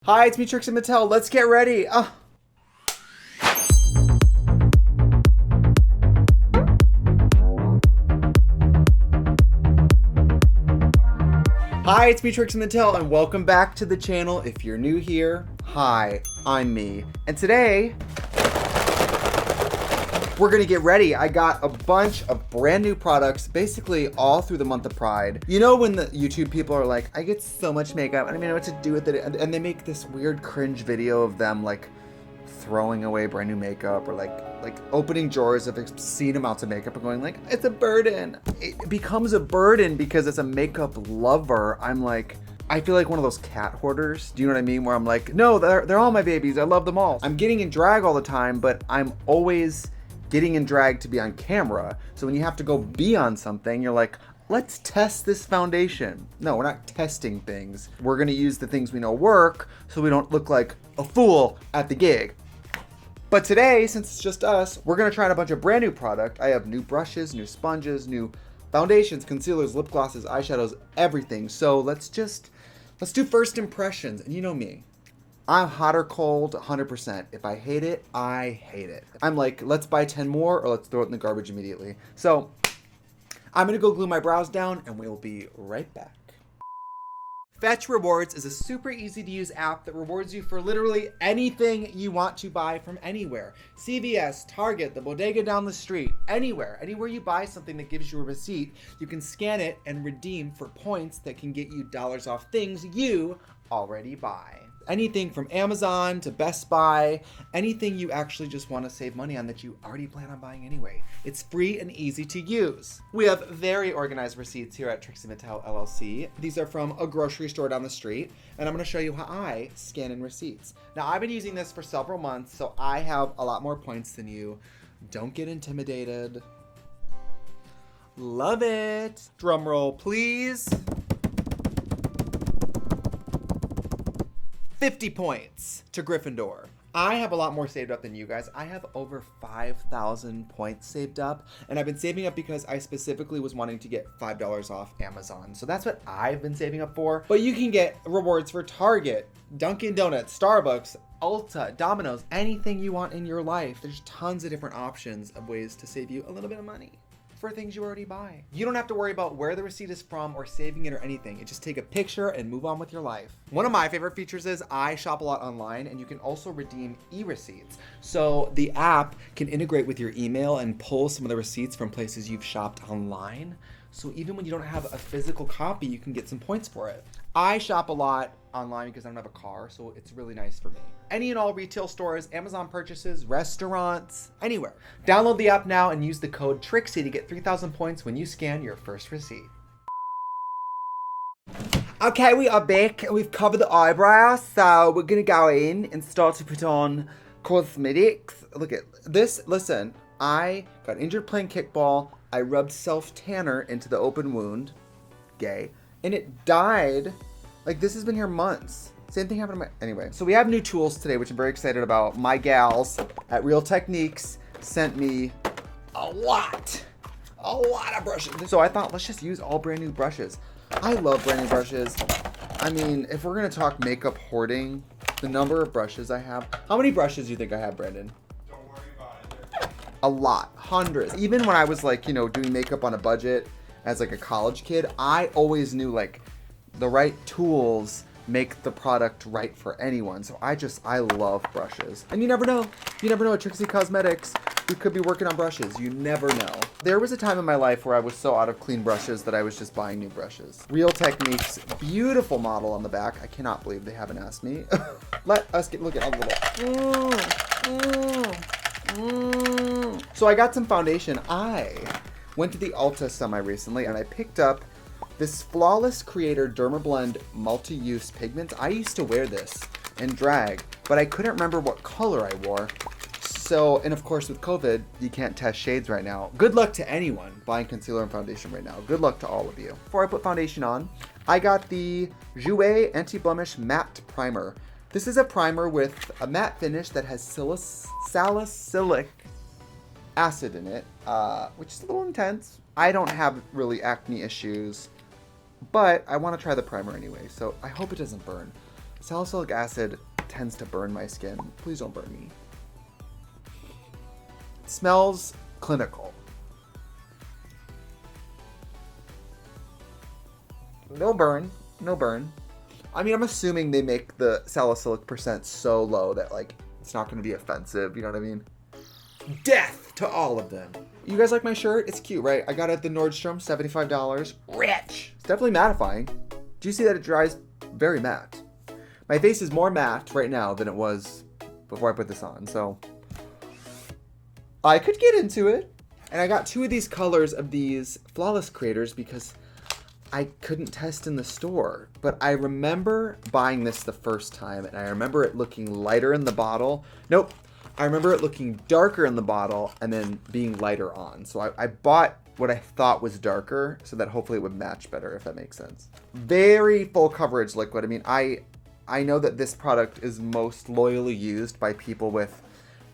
Hi, it's me, Trixie Mattel. Let's get ready. Hi, it's me, Trixie Mattel, and welcome back to the channel. If you're new here, hi, I'm me. And today, we're gonna get ready. I got a bunch of brand new products, basically all through the month of Pride. You know when the YouTube people are like, I get so much makeup, I don't even know what to do with it, and they make this weird cringe video of them like throwing away brand new makeup or like opening drawers of obscene amounts of makeup and going like, it's a burden. It becomes a burden because as a makeup lover, I'm like, I feel like one of those cat hoarders. Do you know what I mean? Where I'm like, no, they're all my babies. I love them all. I'm getting in drag all the time, but I'm always getting in drag to be on camera. So when you have to go be on something, you're like, let's test this foundation. No, we're not testing things. We're gonna use the things we know work so we don't look like a fool at the gig. But today, since it's just us, we're gonna try out a bunch of brand new product. I have new brushes, new sponges, new foundations, concealers, lip glosses, eyeshadows, everything. So let's do first impressions. And you know me, I'm hot or cold 100%. If I hate it, I hate it. I'm like, let's buy 10 more or let's throw it in the garbage immediately. So I'm gonna go glue my brows down and we'll be right back. Fetch Rewards is a super easy to use app that rewards you for literally anything you want to buy from anywhere. CVS, Target, the bodega down the street, anywhere you buy something that gives you a receipt, you can scan it and redeem for points that can get you dollars off things you already buy. Anything from Amazon to Best Buy, anything you actually just want to save money on that you already plan on buying anyway. It's free and easy to use. We have very organized receipts here at Trixie Mattel LLC. These are from a grocery store down the street, and I'm going to show you how I scan in receipts. Now, I've been using this for several months, so I have a lot more points than you. Don't get intimidated. Love it. Drum roll, please. 50 points to Gryffindor. I have a lot more saved up than you guys. I have over 5,000 points saved up, and I've been saving up because I specifically was wanting to get $5 off Amazon. So that's what I've been saving up for. But you can get rewards for Target, Dunkin' Donuts, Starbucks, Ulta, Domino's, anything you want in your life. There's tons of different options of ways to save you a little bit of money for things you already buy. You don't have to worry about where the receipt is from or saving it or anything. You just take a picture and move on with your life. One of my favorite features is I shop a lot online and you can also redeem e-receipts. So the app can integrate with your email and pull some of the receipts from places you've shopped online. So even when you don't have a physical copy, you can get some points for it. I shop a lot online because I don't have a car, so it's really nice for me. Any and all retail stores, Amazon purchases, restaurants, anywhere. Download the app now and use the code TRIXIE to get 3,000 points when you scan your first receipt. Okay, we are back. We've covered the eyebrows, so we're gonna go in and start to put on cosmetics. Look at this. Listen, I got injured playing kickball. I rubbed self-tanner into the open wound, gay, and it died. Like, this has been here months. Same thing happened to my, anyway. So we have new tools today, which I'm very excited about. My gals at Real Techniques sent me a lot of brushes. So I thought, let's just use all brand new brushes. I love brand new brushes. I mean, if we're gonna talk makeup hoarding, the number of brushes I have. How many brushes do you think I have, Brandon? Don't worry about it. A lot, hundreds. Even when I was like, you know, doing makeup on a budget as like a college kid, I always knew like the right tools make the product right for anyone. So I love brushes. And you never know at Trixie Cosmetics, we could be working on brushes. You never know. There was a time in my life where I was so out of clean brushes that I was just buying new brushes. Real Techniques, beautiful model on the back. I cannot believe they haven't asked me. Let us look at a little. So I got some foundation. I went to the Ulta semi recently and I picked up this Flawless Creator Dermablend multi-use pigment. I used to wear this in drag, but I couldn't remember what color I wore. So, and of course with COVID, you can't test shades right now. Good luck to anyone buying concealer and foundation right now. Good luck to all of you. Before I put foundation on, I got the Jouer Anti-Blemish Matte Primer. This is a primer with a matte finish that has salicylic acid in it, which is a little intense. I don't have really acne issues, but I want to try the primer anyway, so I hope it doesn't burn. Salicylic acid tends to burn my skin. Please don't burn me. It smells clinical. No burn. No burn. I mean, I'm assuming they make the salicylic percent so low that, like, it's not going to be offensive. You know what I mean? Death to all of them. You guys like my shirt? It's cute, right? I got it at the Nordstrom, $75. Rich! It's definitely mattifying. Do you see that it dries very matte? My face is more matte right now than it was before I put this on, so I could get into it. And I got 2 of these colors of these Flawless Creators because I couldn't test in the store. But I remember buying this the first time, and I remember it looking lighter in the bottle. Nope. I remember it looking darker in the bottle and then being lighter on. So I bought what I thought was darker so that hopefully it would match better, if that makes sense. Very full coverage liquid. I mean, I know that this product is most loyally used by people with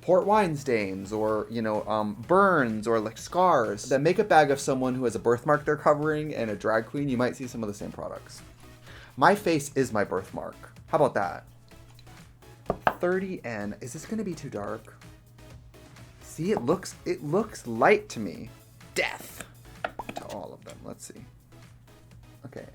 port wine stains or, you know, burns or like scars. The makeup bag of someone who has a birthmark they're covering and a drag queen, you might see some of the same products. My face is my birthmark. How about that? 30N. Is this going to be too dark? See, it looks light to me. Death to all of them. Let's see. Okay.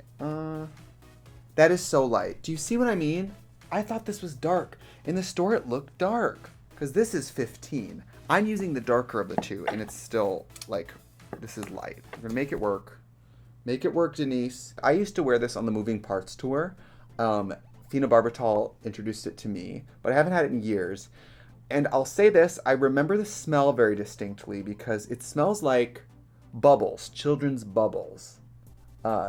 That is so light. Do you see what I mean? I thought this was dark. In the store, it looked dark. Because this is 15. I'm using the darker of the 2, and it's still, like, this is light. I'm going to make it work. Make it work, Denise. I used to wear this on the Moving Parts tour. Phenobarbital introduced it to me, but I haven't had it in years. And I'll say this, I remember the smell very distinctly because it smells like bubbles, children's bubbles.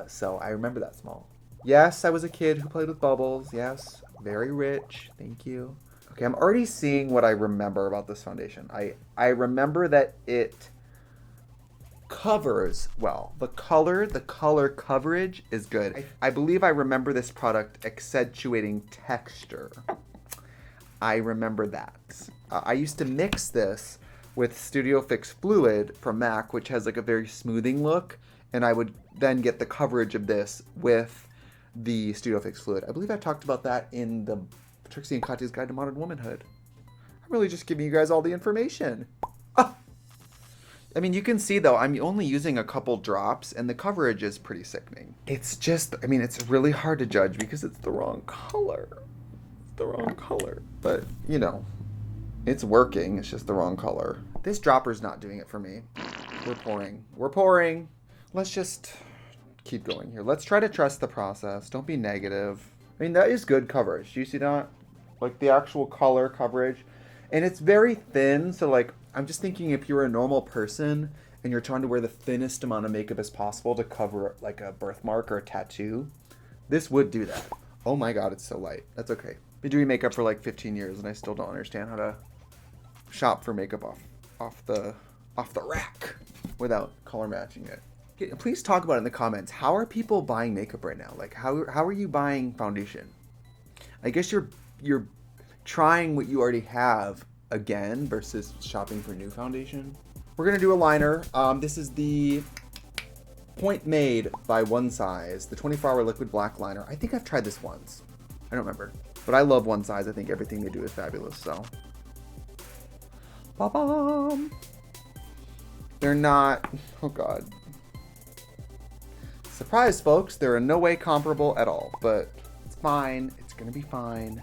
So I remember that smell. Yes, I was a kid who played with bubbles. Yes, very rich. Thank you. Okay, I'm already seeing what I remember about this foundation. I remember that it covers well. The color coverage is good. I believe I remember this product accentuating texture. I remember that. I used to mix this with Studio Fix Fluid from MAC, which has like a very smoothing look, and I would then get the coverage of this with the Studio Fix Fluid. I believe I talked about that in the Trixie and Katya's Guide to Modern Womanhood. I'm really just giving you guys all the information. I mean, you can see, though, I'm only using a couple drops, and the coverage is pretty sickening. It's just, I mean, it's really hard to judge because it's the wrong color. It's the wrong color. But, you know, it's working. It's just the wrong color. This dropper's not doing it for me. We're pouring. We're pouring. Let's just keep going here. Let's try to trust the process. Don't be negative. I mean, that is good coverage. Do you see that? Like, the actual color coverage. And it's very thin, so, like, I'm just thinking if you're a normal person and you're trying to wear the thinnest amount of makeup as possible to cover like a birthmark or a tattoo, this would do that. Oh my god, it's so light. That's okay. Been doing makeup for like 15 years and I still don't understand how to shop for makeup off the rack without color matching it. Please talk about it in the comments. How are people buying makeup right now? Like how are you buying foundation? I guess you're trying what you already have again versus shopping for new foundation. We're gonna do a liner. This is the Point Made by One Size, the 24-hour liquid black liner. I think I've tried this once. I don't remember, but I love One Size. I think everything they do is fabulous. So, ba-bum. They're not. Oh god. Surprise, folks! They're in no way comparable at all, but it's fine. It's gonna be fine.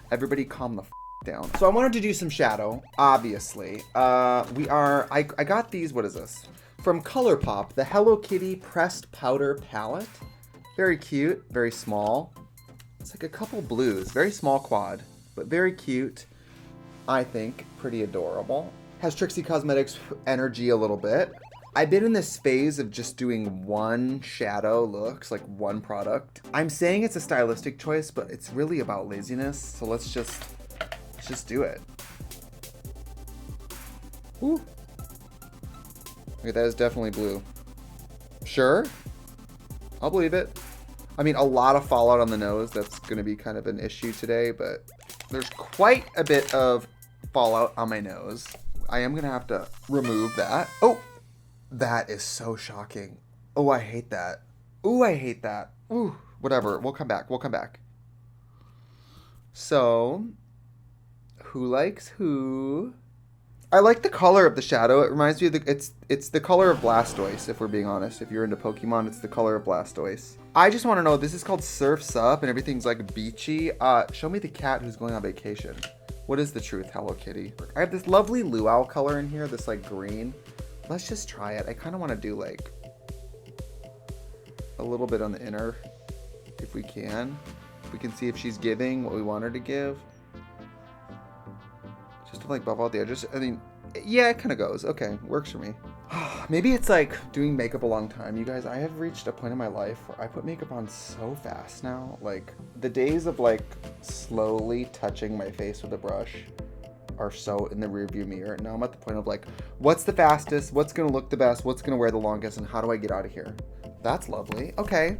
Everybody, calm the down. So I wanted to do some shadow, obviously. I got these, what is this? From ColourPop, the Hello Kitty Pressed Powder Palette. Very cute, very small. It's like a couple blues, very small quad, but very cute. I think pretty adorable. Has Trixie Cosmetics energy a little bit. I've been in this phase of just doing one shadow looks, like one product. I'm saying it's a stylistic choice, but it's really about laziness. So let's just do it. Ooh. Okay, that is definitely blue. Sure? I'll believe it. I mean, a lot of fallout on the nose. That's going to be kind of an issue today, but there's quite a bit of fallout on my nose. I am going to have to remove that. Oh, that is so shocking. Oh, I hate that. Ooh, I hate that. Ooh, whatever. We'll come back. We'll come back. So, who likes who? I like the color of the shadow. It reminds me of it's the color of Blastoise, if we're being honest. If you're into Pokemon, it's the color of Blastoise. I just want to know, this is called Surf's Up and everything's like beachy. Show me the cat who's going on vacation. What is the truth, Hello Kitty? I have this lovely luau color in here, this like green. Let's just try it. I kind of want to do like a little bit on the inner, if we can. We can see if she's giving what we want her to give. Just to like buff out the edges. I mean, yeah, it kind of goes. Okay, works for me. Maybe it's like doing makeup a long time. You guys, I have reached a point in my life where I put makeup on so fast now. Like, the days of like slowly touching my face with a brush are so in the rearview mirror. Now I'm at the point of like, what's the fastest? What's gonna look the best? What's gonna wear the longest? And how do I get out of here? That's lovely. Okay.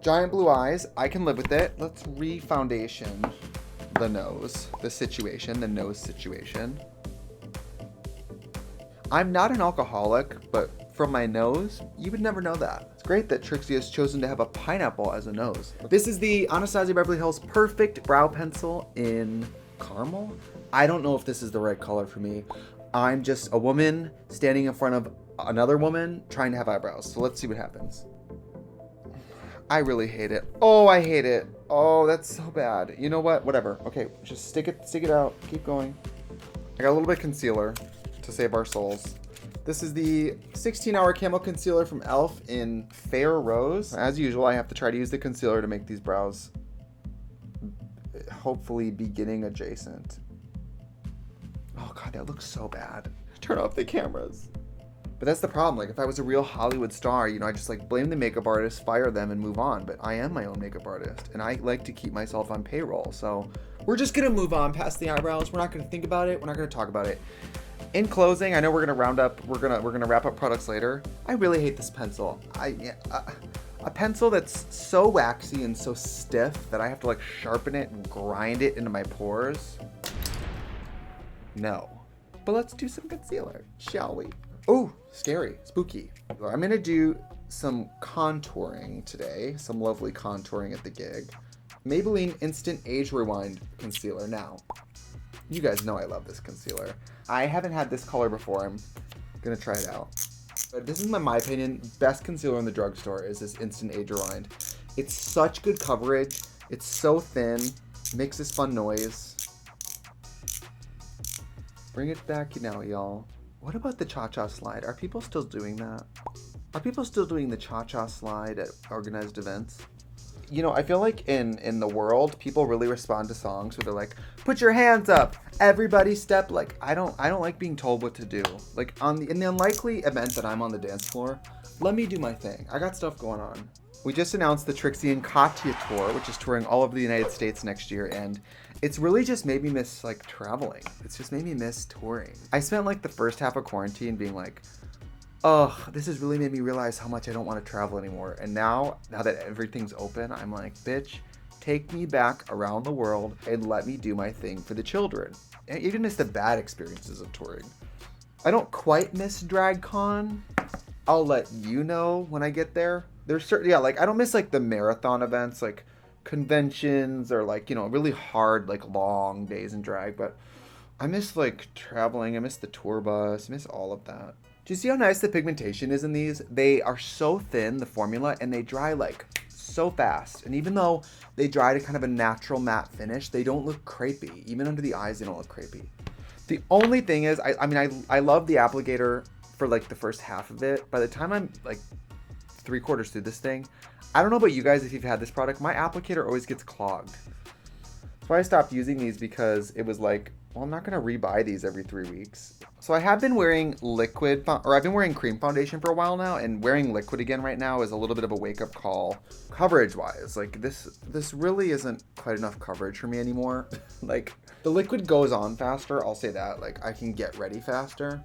Giant blue eyes. I can live with it. Let's re-foundation the nose. The nose situation. I'm not an alcoholic, but from my nose, you would never know that. It's great that Trixie has chosen to have a pineapple as a nose. This is the Anastasia Beverly Hills Perfect Brow Pencil in caramel. I don't know if this is the right color for me. I'm just a woman standing in front of another woman trying to have eyebrows. So let's see what happens. I really hate it. Oh, I hate it. Oh, that's so bad. You know what? Whatever. Okay, just stick it out. Keep going. I got a little bit of concealer to save our souls. This is the 16-hour camo concealer from e.l.f. in Fair Rose. As usual, I have to try to use the concealer to make these brows hopefully beginning adjacent. Oh God, that looks so bad. Turn off the cameras. But that's the problem. Like, if I was a real Hollywood star, you know, I just like blame the makeup artist, fire them, and move on. But I am my own makeup artist, and I like to keep myself on payroll. So we're just gonna move on past the eyebrows. We're not gonna think about it. We're not gonna talk about it. In closing, I know we're gonna wrap up products later. I really hate this pencil. A pencil that's so waxy and so stiff that I have to like sharpen it and grind it into my pores. No. But let's do some concealer, shall we? Oh, scary, spooky. I'm gonna do some contouring today, some lovely contouring at the gig. Maybelline Instant Age Rewind Concealer. Now, you guys know I love this concealer. I haven't had this color before. I'm gonna try it out. But this is my opinion, best concealer in the drugstore is this Instant Age Rewind. It's such good coverage. It's so thin, makes this fun noise. Bring it back now, y'all. What about the cha-cha slide? Are people still doing that? Are people still doing the cha-cha slide at organized events? You know, I feel like in the world, people really respond to songs where they're like, put your hands up, everybody step. Like, I don't like being told what to do. Like, in the unlikely event that I'm on the dance floor, let me do my thing. I got stuff going on. We just announced the Trixie and Katya tour, which is touring all over the United States next year, and it's really just made me miss, like, traveling. It's just made me miss touring. I spent, like, the first half of quarantine being like, ugh, this has really made me realize how much I don't want to travel anymore. And now that everything's open, I'm like, bitch, take me back around the world and let me do my thing for the children. And even miss the bad experiences of touring. I don't quite miss DragCon. I'll let you know when I get there. There's certain, yeah, like, I don't miss, like, the marathon events, like, conventions or, like, you know, really hard, like, long days in drag, but I miss, like, traveling. I miss the tour bus. I miss all of that. Do you see how nice the pigmentation is in these? They are so thin, the formula, and they dry, like, so fast. And even though they dry to kind of a natural matte finish, they don't look crepey. Even under the eyes, they don't look crepey. The only thing is, I love the applicator for, like, the first half of it. By the time I'm, like, 3/4 through this thing, I don't know about you guys if you've had this product, my applicator always gets clogged. That's why I stopped using these, because it was like, well, I'm not gonna rebuy these every 3 weeks. So I have been wearing I've been wearing cream foundation for a while now, and wearing liquid again right now is a little bit of a wake-up call coverage wise. Like, this really isn't quite enough coverage for me anymore. Like, the liquid goes on faster, I'll say that. Like, I can get ready faster,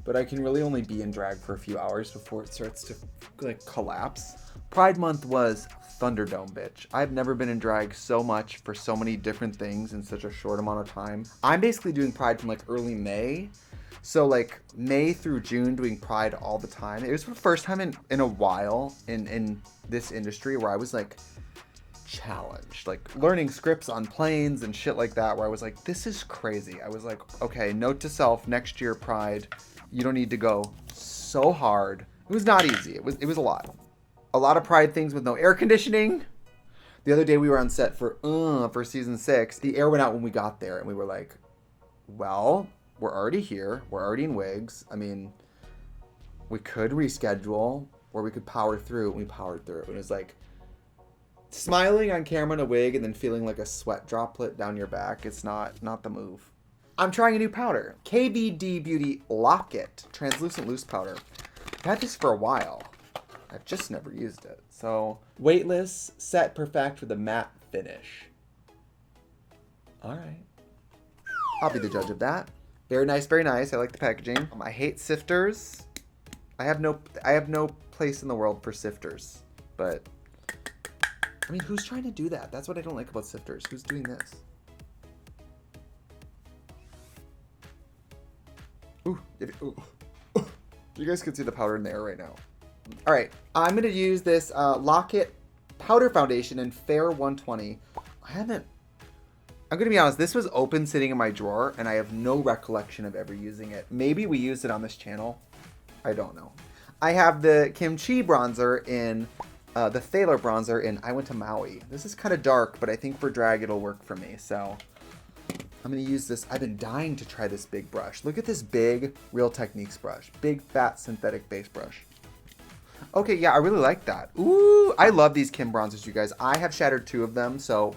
but I can really only be in drag for a few hours before it starts to, like, collapse. Pride Month was Thunderdome, bitch. I've never been in drag so much for so many different things in such a short amount of time. I'm basically doing Pride from, like, early May. So, like, May through June doing Pride all the time. It was the first time in a while in this industry where I was, like, challenged. Like learning scripts on planes and shit like that, where I was like, this is crazy. I was like, okay, note to self, next year, Pride, you don't need to go so hard. It was not easy. It was a lot. A lot of Pride things with no air conditioning. The other day we were on set for season 6. The air went out when we got there, and we were like, well, we're already here. We're already in wigs. I mean, we could reschedule, or we could power through, and we powered through. It was like smiling on camera in a wig and then feeling like a sweat droplet down your back. It's not the move. I'm trying a new powder. KVD Beauty Lock-It Translucent Loose Powder. I've had this for a while. I've just never used it. So, weightless, set perfect with a matte finish. All right. I'll be the judge of that. Very nice, very nice. I like the packaging. I hate sifters. I have no place in the world for sifters. But, I mean, who's trying to do that? That's what I don't like about sifters. Who's doing this? Ooh. You guys can see the powder in the air right now. All right, I'm going to use this Lock-It Powder Foundation in Fair 120. I'm going to be honest, this was open sitting in my drawer, and I have no recollection of ever using it. Maybe we used it on this channel. I don't know. I have the Kimchi bronzer in, the Thaler bronzer in I Went to Maui. This is kind of dark, but I think for drag it'll work for me, so I'm going to use this. I've been dying to try this big brush. Look at this big Real Techniques brush. Big, fat, synthetic base brush. Okay, yeah, I really like that. Ooh, I love these Kim bronzers, you guys. I have shattered 2 of them, so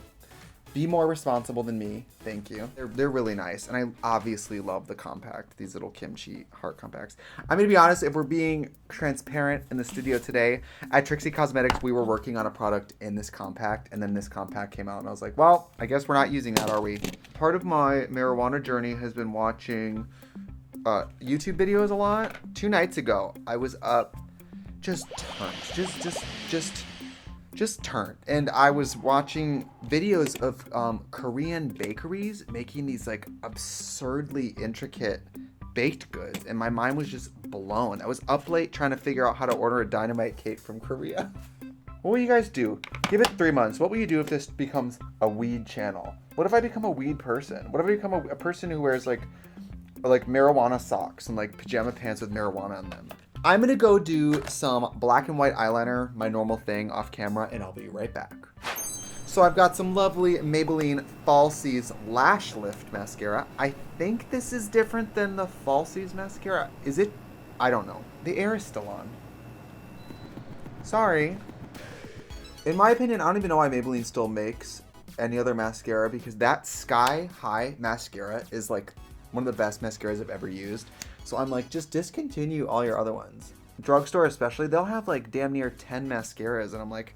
be more responsible than me. Thank you. They're really nice, and I obviously love the compact, these little Kimchi heart compacts. I'm going to be honest, if we're being transparent in the studio today, at Trixie Cosmetics, we were working on a product in this compact, and then this compact came out, and I was like, well, I guess we're not using that, are we? Part of my marijuana journey has been watching YouTube videos a lot. 2 nights ago, I was up just turned. And I was watching videos of Korean bakeries making these like absurdly intricate baked goods, and my mind was just blown. I was up late trying to figure out how to order a dynamite cake from Korea. What will you guys do? Give it 3 months. What will you do if this becomes a weed channel? What if I become a weed person? What if I become a person who wears like marijuana socks and like pajama pants with marijuana on them? I'm gonna go do some black and white eyeliner, my normal thing, off camera, and I'll be right back. So I've got some lovely Maybelline Falsies Lash Lift Mascara. I think this is different than the Falsies mascara. Is it? I don't know. The air is still on. Sorry. In my opinion, I don't even know why Maybelline still makes any other mascara, because that Sky High mascara is like one of the best mascaras I've ever used. So I'm like, just discontinue all your other ones. Drugstore especially, they'll have like damn near 10 mascaras, and I'm like,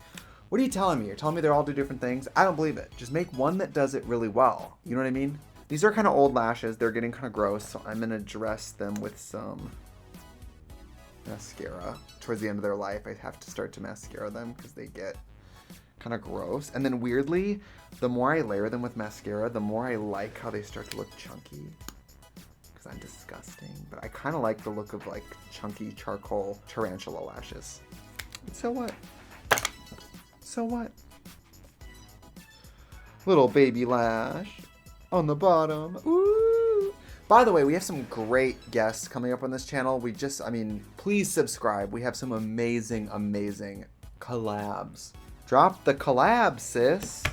what are you telling me? You're telling me they're all do different things? I don't believe it. Just make one that does it really well. You know what I mean? These are kind of old lashes. They're getting kind of gross, so I'm gonna dress them with some mascara. Towards the end of their life, I have to start to mascara them because they get kind of gross. And then weirdly, the more I layer them with mascara, the more I like how they start to look chunky. Because I'm disgusting, but I kind of like the look of like chunky charcoal tarantula lashes. But so what? So what? Little baby lash on the bottom. Ooh. By the way, we have some great guests coming up on this channel. Please subscribe. We have some amazing, amazing collabs. Drop the collab, sis.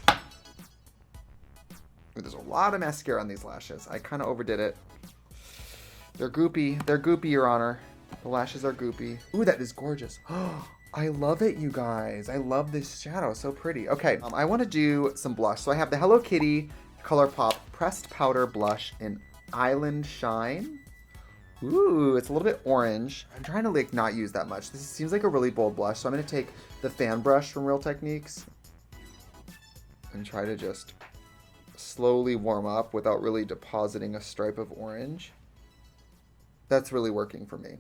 Ooh, there's a lot of mascara on these lashes. I kind of overdid it. They're goopy. They're goopy, Your Honor. The lashes are goopy. Ooh, that is gorgeous. I love it, you guys. I love this shadow. So pretty. Okay, I want to do some blush. So I have the Hello Kitty ColourPop Pressed Powder Blush in Island Shine. Ooh, it's a little bit orange. I'm trying to like not use that much. This seems like a really bold blush. So I'm going to take the fan brush from Real Techniques and try to just slowly warm up without really depositing a stripe of orange. That's really working for me.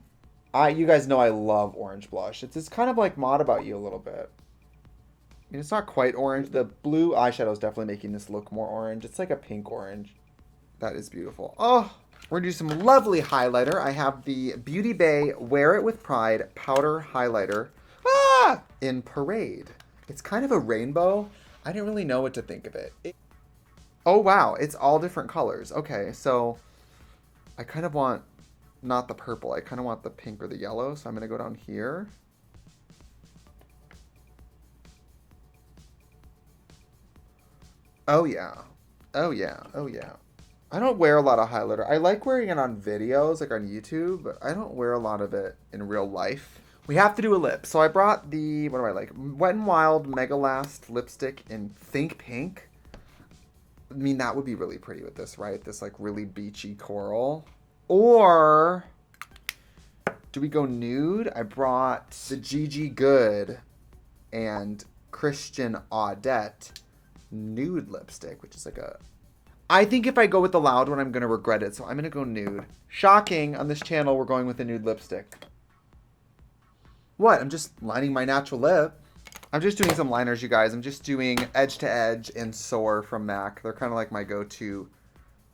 You guys know I love orange blush. It's kind of like Mod About You a little bit. I mean, it's not quite orange. The blue eyeshadow is definitely making this look more orange. It's like a pink orange. That is beautiful. Oh, we're gonna do some lovely highlighter. I have the Beauty Bay Wear It With Pride Powder Highlighter in Parade. It's kind of a rainbow. I didn't really know what to think of it. Oh, wow. It's all different colors. Okay, so I kind of want not the purple. I kind of want the pink or the yellow. So I'm going to go down here. Oh, yeah. Oh, yeah. Oh, yeah. I don't wear a lot of highlighter. I like wearing it on videos, like on YouTube, but I don't wear a lot of it in real life. We have to do a lip. So I brought the, what do I like? Wet n Wild Mega Last lipstick in Think Pink. I mean, that would be really pretty with this, right? This like really beachy coral. Or do we go nude? I brought the Gigi Good and Christian Audette nude lipstick, which is like a... I think if I go with the loud one, I'm going to regret it. So I'm going to go nude. Shocking, on this channel, we're going with a nude lipstick. What? I'm just lining my natural lip. I'm just doing some liners, you guys. I'm just doing Edge to Edge and Soar from MAC. They're kind of like my go-to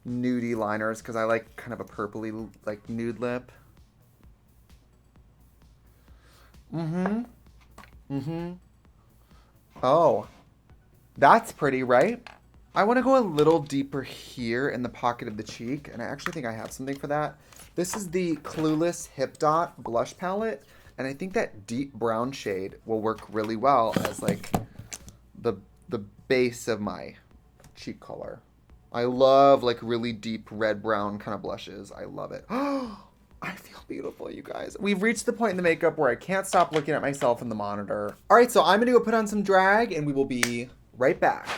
nudie liners because I like kind of a purpley, like, nude lip. Oh, that's pretty, right? I want to go a little deeper here in the pocket of the cheek, and I actually think I have something for that. This is the Clueless Hip Dot blush palette, and I think that deep brown shade will work really well as like the base of my cheek color. I love like really deep red-brown kind of blushes. I love it. Oh, I feel beautiful, you guys. We've reached the point in the makeup where I can't stop looking at myself in the monitor. All right, so I'm gonna go put on some drag, and we will be right back.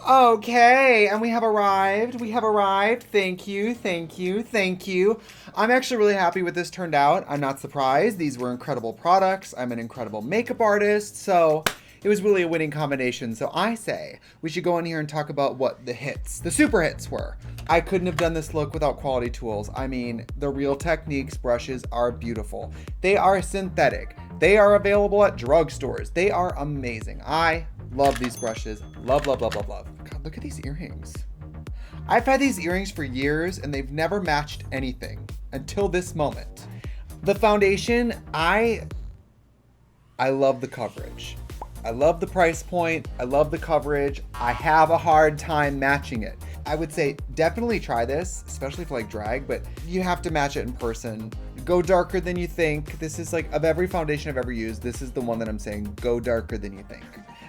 Okay, and we have arrived. We have arrived. Thank you, thank you, thank you. I'm actually really happy with this turned out. I'm not surprised. These were incredible products. I'm an incredible makeup artist, so it was really a winning combination. So I say we should go in here and talk about what the hits, the super hits were. I couldn't have done this look without quality tools. I mean, the Real Techniques brushes are beautiful. They are synthetic. They are available at drugstores. They are amazing. I love these brushes. Love, love, love, love, love. God, look at these earrings. I've had these earrings for years and they've never matched anything until this moment. The foundation, I love the coverage. I love the price point. I love the coverage. I have a hard time matching it. I would say definitely try this, especially for like drag, but you have to match it in person. Go darker than you think. This is like, of every foundation I've ever used, this is the one that I'm saying, go darker than you think.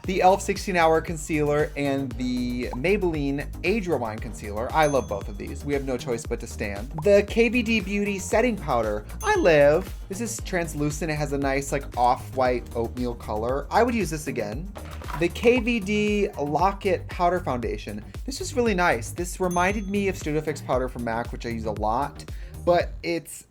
The e.l.f. 16-Hour Concealer and the Maybelline Age Rewind Concealer. I love both of these. We have no choice but to stand. The KVD Beauty Setting Powder. I live. This is translucent. It has a nice like off-white oatmeal color. I would use this again. The KVD Lock-It Powder Foundation. This is really nice. This reminded me of Studio Fix powder from MAC, which I use a lot, but it's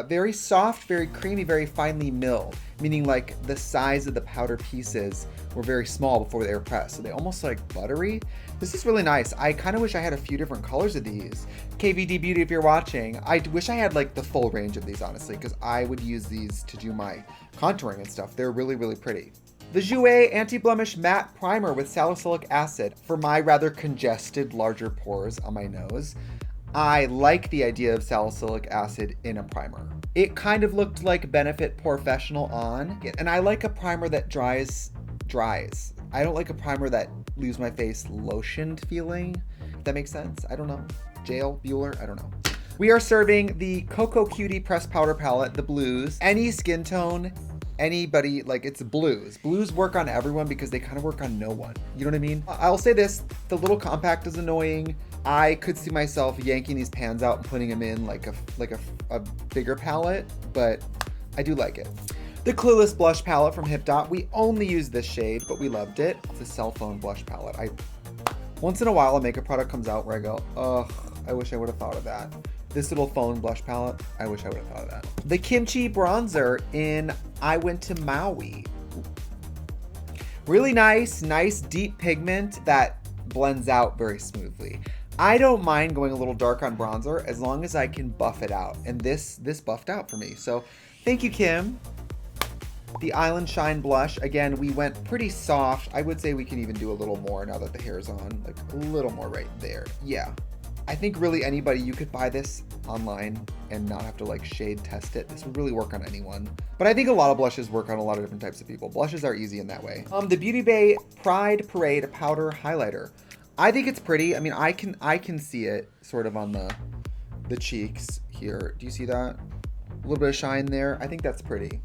very soft, very creamy, very finely milled, meaning like the size of the powder pieces were very small before they were pressed, so they almost like buttery. This is really nice. I kind of wish I had a few different colors of these. KVD Beauty, if you're watching, I wish I had like the full range of these, honestly, because I would use these to do my contouring and stuff. They're really, really pretty. The Jouer Anti-Blemish Matte Primer with Salicylic Acid for my rather congested, larger pores on my nose. I like the idea of salicylic acid in a primer. It kind of looked like Benefit Porefessional on, and I like a primer that dries. I don't like a primer that leaves my face lotioned feeling, if that makes sense. I don't know. Jail, Bueller, I don't know. We are serving the Cocoa Cutie Pressed Powder Palette, the blues. Any skin tone, anybody, like it's blues. Blues work on everyone because they kind of work on no one. You know what I mean? I'll say this, the little compact is annoying. I could see myself yanking these pans out and putting them in like a bigger palette, but I do like it. The Clueless Blush Palette from Hip Dot. We only use this shade, but we loved it. It's a cell phone blush palette. Once in a while a makeup product comes out where I go, ugh, I wish I would have thought of that. This little phone blush palette, I wish I would have thought of that. The Kimchi Bronzer in I Went to Maui. Really nice deep pigment that blends out very smoothly. I don't mind going a little dark on bronzer as long as I can buff it out. And this buffed out for me. So thank you, Kim. The Island Shine Blush. Again, we went pretty soft. I would say we can even do a little more now that the hair's on. Like a little more right there. Yeah. I think really anybody, you could buy this online and not have to like shade test it. This would really work on anyone. But I think a lot of blushes work on a lot of different types of people. Blushes are easy in that way. The Beauty Bay Pride Parade Powder Highlighter. I think it's pretty. I mean, I can see it sort of on the cheeks here. Do you see that? A little bit of shine there. I think that's pretty.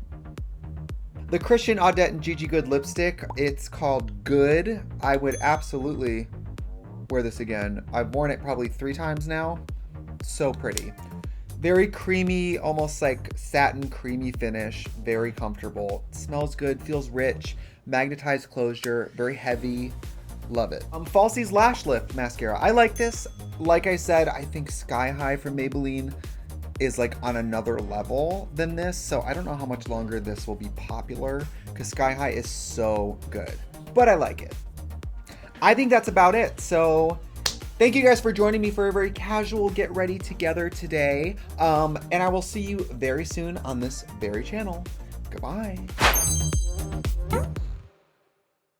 The Christian Audette and Gigi Goode lipstick. It's called Good. I would absolutely wear this again. I've worn it probably 3 times now. So pretty. Very creamy, almost like satin creamy finish. Very comfortable. Smells good, feels rich. Magnetized closure, very heavy. Love it. Falsies Lash Lift Mascara. I like this. Like I said, I think Sky High from Maybelline is like on another level than this. So I don't know how much longer this will be popular because Sky High is so good. But I like it. I think that's about it. So thank you guys for joining me for a very casual get ready together today. And I will see you very soon on this very channel. Goodbye.